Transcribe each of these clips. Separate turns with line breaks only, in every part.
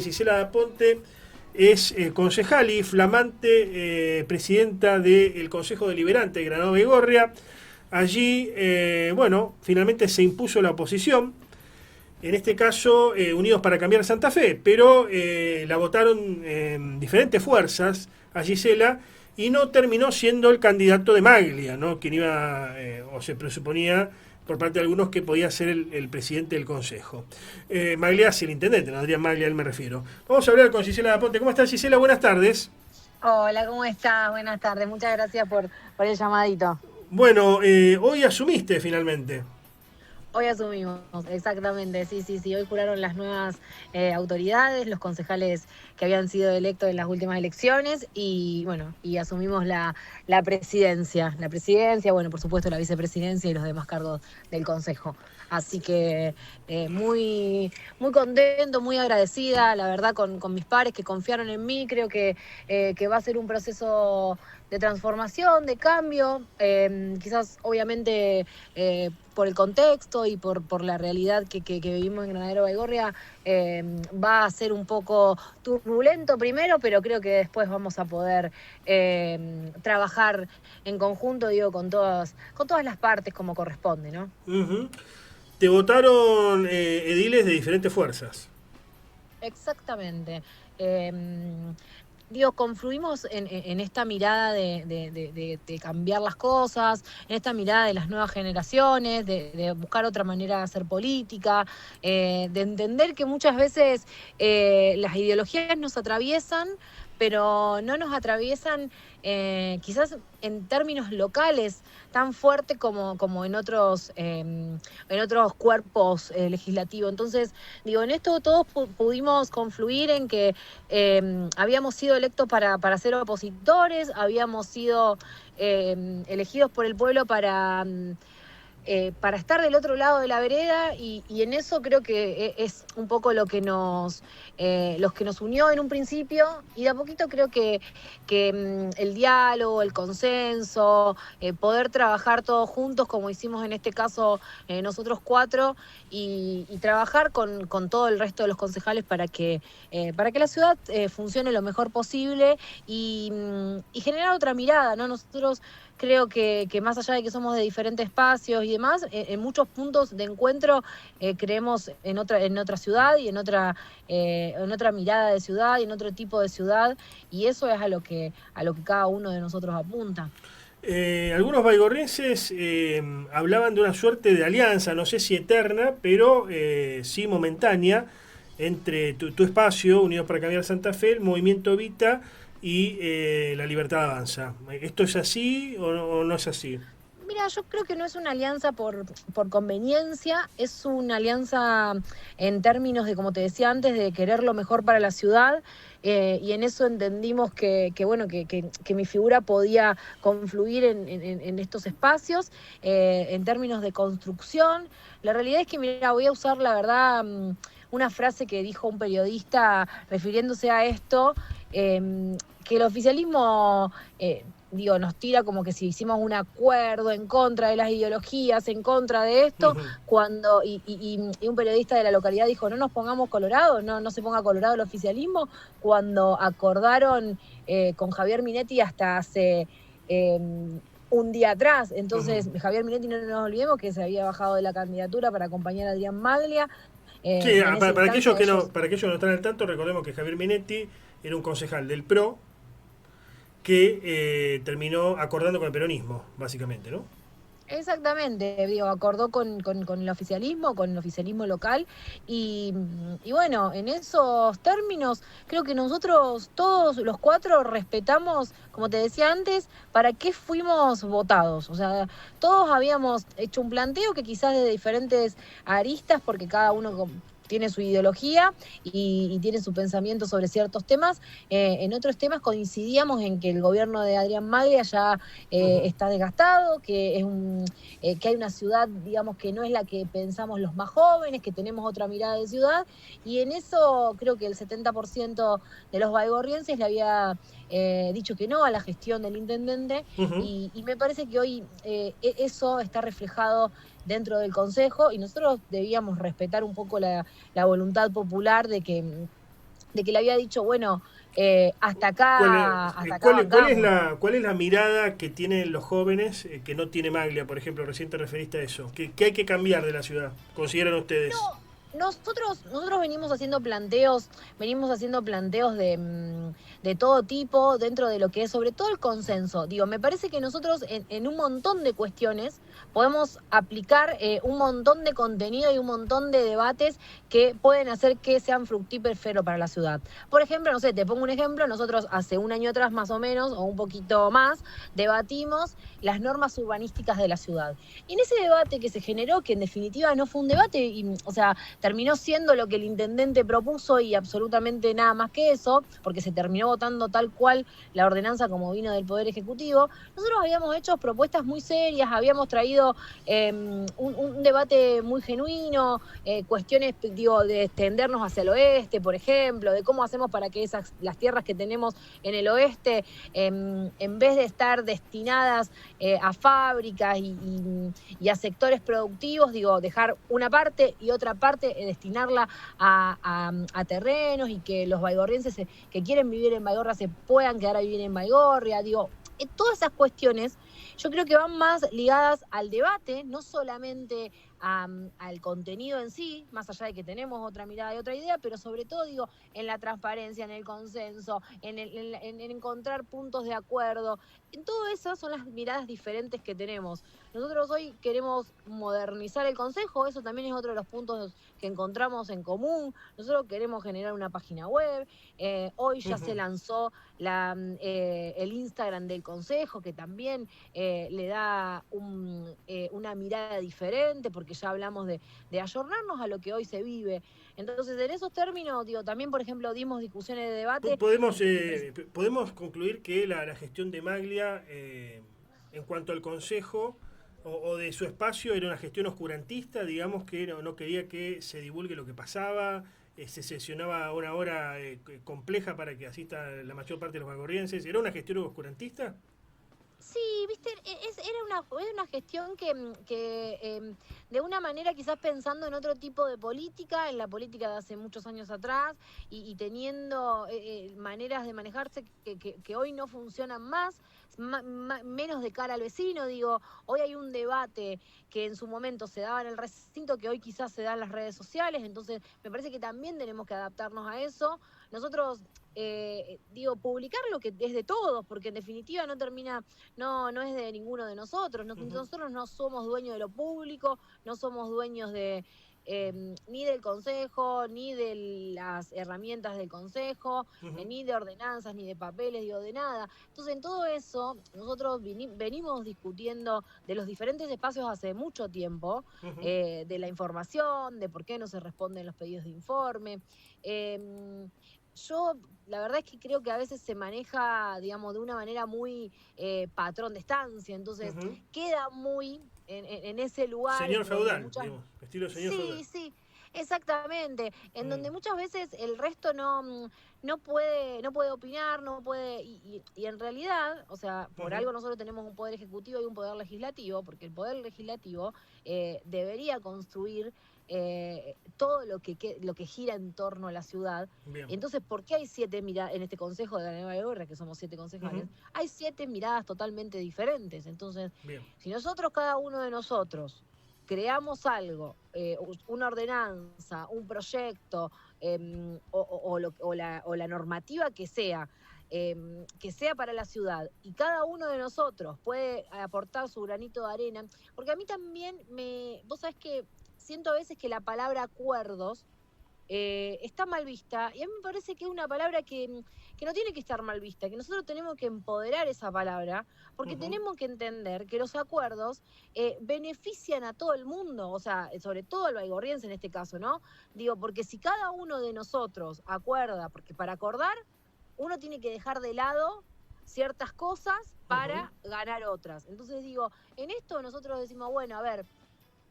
Gisela Daponte es concejal y flamante presidenta del Consejo Deliberante de Granado Baigorria. Allí, finalmente se impuso la oposición, en este caso Unidos para Cambiar Santa Fe, pero la votaron diferentes fuerzas a Gisela y no terminó siendo el candidato de Maglia, ¿no? Quien iba, o se presuponía por parte de algunos que podía ser el presidente del Consejo. Maglia es el intendente, no Adrián Maglia, él me refiero. Vamos a hablar con Gisela Daponte. ¿Cómo estás, Gisela? Buenas tardes.
Hola, ¿cómo estás? Buenas tardes. Muchas gracias por el llamadito.
Bueno, hoy asumiste finalmente.
Hoy asumimos, exactamente, sí. Hoy juraron las nuevas autoridades, los concejales que habían sido electos en las últimas elecciones y asumimos la presidencia. La presidencia, bueno, por supuesto la vicepresidencia y los demás cargos del consejo. Así que muy contento, muy agradecida, la verdad, con mis pares que confiaron en mí. Creo que va a ser un proceso de transformación, de cambio, quizás obviamente por el contexto y por la realidad que vivimos en Granadero Baigorria, va a ser un poco turbulento primero, pero creo que después vamos a poder trabajar en conjunto, digo, con todas las partes como corresponde, ¿no?
Uh-huh. Te votaron ediles de diferentes fuerzas.
Exactamente. Confluimos en esta mirada de cambiar las cosas, en esta mirada de las nuevas generaciones, de buscar otra manera de hacer política, de entender que muchas veces las ideologías nos atraviesan, pero no nos atraviesan quizás en términos locales tan fuerte como en otros cuerpos legislativos. Entonces, en esto todos pudimos confluir en que habíamos sido electos para ser opositores, habíamos sido elegidos por el pueblo para estar del otro lado de la vereda y en eso creo que es un poco lo que nos unió en un principio, y de a poquito creo que el diálogo, el consenso, poder trabajar todos juntos como hicimos en este caso nosotros cuatro y trabajar con todo el resto de los concejales para que la ciudad funcione lo mejor posible y generar otra mirada, ¿no? Nosotros creo que más allá de que somos de diferentes espacios y demás, en muchos puntos de encuentro creemos en otra ciudad y en otra mirada de ciudad y en otro tipo de ciudad, y eso es a lo que cada uno de nosotros apunta.
Algunos baigorrenses hablaban de una suerte de alianza, no sé si eterna, pero sí momentánea, entre tu espacio, Unidos para Cambiar Santa Fe, el Movimiento Evita y La Libertad Avanza. ¿Esto es así o no es así?
Mira, yo creo que no es una alianza por conveniencia, es una alianza en términos de, como te decía antes, de querer lo mejor para la ciudad, y en eso entendimos que mi figura podía confluir en estos espacios, en términos de construcción. La realidad es que, mira, voy a usar la verdad una frase que dijo un periodista refiriéndose a esto, que el oficialismo nos tira como que si hicimos un acuerdo en contra de las ideologías, en contra de esto,
Uh-huh.
cuando un periodista de la localidad dijo, no nos pongamos colorados, no se ponga colorado el oficialismo, cuando acordaron con Javier Minetti hasta hace un día atrás. Entonces,
Uh-huh.
Javier Minetti, no nos olvidemos que se había bajado de la candidatura para acompañar a Adrián Maglia.
Sí,
En esa instancia ellos...
para aquellos que no están al tanto, recordemos que Javier Minetti era un concejal del PRO que terminó acordando con el peronismo, básicamente, ¿no?
Exactamente, acordó con el oficialismo local, y bueno, en esos términos creo que nosotros todos los cuatro respetamos, como te decía antes, para qué fuimos votados. O sea, todos habíamos hecho un planteo que quizás de diferentes aristas, porque cada uno tiene su ideología y tiene su pensamiento sobre ciertos temas. En otros temas coincidíamos en que el gobierno de Adrián Maglia ya
Uh-huh.
está desgastado, que que hay una ciudad, digamos, que no es la que pensamos los más jóvenes, que tenemos otra mirada de ciudad, y en eso creo que el 70% de los baigorrienses le había dicho que no a la gestión del intendente,
Uh-huh.
y me parece que hoy eso está reflejado dentro del Consejo, y nosotros debíamos respetar un poco la voluntad popular de que le había dicho, bueno, hasta
¿Cuál
acá,
es,
hasta acá bancamos.
cuál es la mirada que tienen los jóvenes que no tiene Maglia, por ejemplo? Recién te referiste a eso. ¿Qué hay que cambiar de la ciudad? ¿Consideran ustedes?
No, nosotros venimos haciendo planteos de todo tipo dentro de lo que es sobre todo el consenso. Digo, me parece que nosotros en un montón de cuestiones podemos aplicar un montón de contenido y un montón de debates que pueden hacer que sean fructíferos para la ciudad. Por ejemplo, no sé, te pongo un ejemplo, nosotros hace un año atrás más o menos, o un poquito más, debatimos las normas urbanísticas de la ciudad. Y en ese debate que se generó, que en definitiva no fue un debate, y, o sea, terminó siendo lo que el intendente propuso y absolutamente nada más que eso, porque se terminó votando tal cual la ordenanza como vino del Poder Ejecutivo. Nosotros habíamos hecho propuestas muy serias, habíamos traído un debate muy genuino, cuestiones, digo, de extendernos hacia el oeste, por ejemplo, de cómo hacemos para que las tierras que tenemos en el oeste, en vez de estar destinadas a fábricas y a sectores productivos, digo, dejar una parte y otra parte destinarla a terrenos y que los baigorrienses que quieren vivir en Baigorria se puedan quedar a vivir en Baigorria, digo, todas esas cuestiones yo creo que van más ligadas al debate, no solamente al contenido en sí, más allá de que tenemos otra mirada y otra idea, pero sobre todo, digo, en la transparencia, en el consenso, en encontrar puntos de acuerdo. En todo eso son las miradas diferentes que tenemos. Nosotros hoy queremos modernizar el Consejo, eso también es otro de los puntos que encontramos en común. Nosotros queremos generar una página web, hoy ya se
Ujú.
lanzó el Instagram del Consejo, que también le da una mirada diferente, porque ya hablamos de ayornarnos a lo que hoy se vive. Entonces, en esos términos, digo, también, por ejemplo, dimos discusiones de debate.
Podemos concluir que la gestión de Maglia, en cuanto al Consejo o de su espacio, era una gestión oscurantista, digamos que no quería que se divulgue lo que pasaba, se sesionaba a una hora compleja para que asista la mayor parte de los bagorrienses. ¿Era una gestión oscurantista?
Sí, viste, era una gestión que de una manera quizás pensando en otro tipo de política, en la política de hace muchos años atrás, y teniendo maneras de manejarse que hoy no funcionan más, menos de cara al vecino. Digo, hoy hay un debate que en su momento se daba en el recinto, que hoy quizás se da en las redes sociales, entonces me parece que también tenemos que adaptarnos a eso. Nosotros, digo, publicar lo que es de todos, porque en definitiva no es de ninguno de nosotros.
Ujú.
Nosotros no somos dueños de lo público, no somos dueños ni del Consejo, ni de las herramientas del Consejo,
Ujú.
ni de ordenanzas, ni de papeles, digo, de nada. Entonces, en todo eso, nosotros venimos discutiendo de los diferentes espacios hace mucho tiempo,
Ujú.
de la información, de por qué no se responden los pedidos de informe. Yo, la verdad es que creo que a veces se maneja, digamos, de una manera muy patrón de estancia, entonces
Ujú.
queda muy en ese lugar
Señor
en donde
feudal,
muchas...
digamos, estilo señor feudal.
Sí, sí, exactamente, en
Mm.
donde muchas veces el resto no puede opinar, no puede, y en realidad, o sea, por
Ujú.
algo nosotros tenemos un poder ejecutivo y un poder legislativo, porque el poder legislativo debería construir todo lo que gira en torno a la ciudad.
Bien.
Entonces, ¿por qué hay 7 miradas en este Consejo de la Nueva Guerra, que somos 7
Ujú.
concejales? Hay 7 miradas totalmente diferentes. Entonces,
Bien.
si nosotros, cada uno de nosotros, creamos algo, una ordenanza, un proyecto, o la normativa que sea para la ciudad, y cada uno de nosotros puede aportar su granito de arena, porque a mí también vos sabés que siento a veces que la palabra acuerdos está mal vista, y a mí me parece que es una palabra que no tiene que estar mal vista, que nosotros tenemos que empoderar esa palabra, porque
Ujú.
tenemos que entender que los acuerdos benefician a todo el mundo, o sea, sobre todo al baigorriense en este caso, ¿no? Digo, porque si cada uno de nosotros acuerda, porque para acordar uno tiene que dejar de lado ciertas cosas
Ujú.
para ganar otras. Entonces digo, en esto nosotros decimos, bueno, a ver,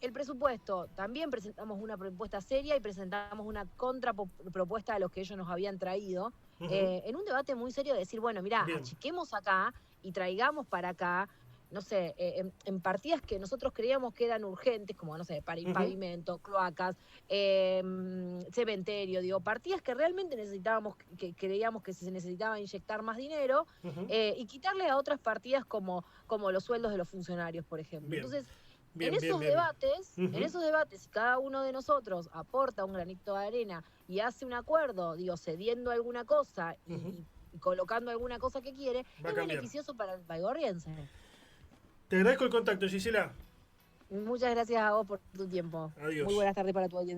el presupuesto, también presentamos una propuesta seria y presentamos una contrapropuesta a los que ellos nos habían traído,
Ujú.
en un debate muy serio de decir, bueno, mirá,
Bien.
achiquemos acá y traigamos para acá. no sé, en partidas que nosotros creíamos que eran urgentes, como, no sé, para pavimento, cloacas, cementerio, digo, partidas que realmente necesitábamos, que creíamos que se necesitaba inyectar más dinero, y quitarle a otras partidas como los sueldos de los funcionarios, por ejemplo.
Bien.
Entonces,
Bien,
en
bien,
esos
bien.
debates, si cada uno de nosotros aporta un granito de arena y hace un acuerdo, digo, cediendo alguna cosa y colocando alguna cosa que quiere,
Va a
es
cambiar.
beneficioso para el baigorriense.
Te agradezco el contacto, Gisela.
Muchas gracias a vos por tu tiempo. Muy
Adiós.
buenas tardes para tu audiencia.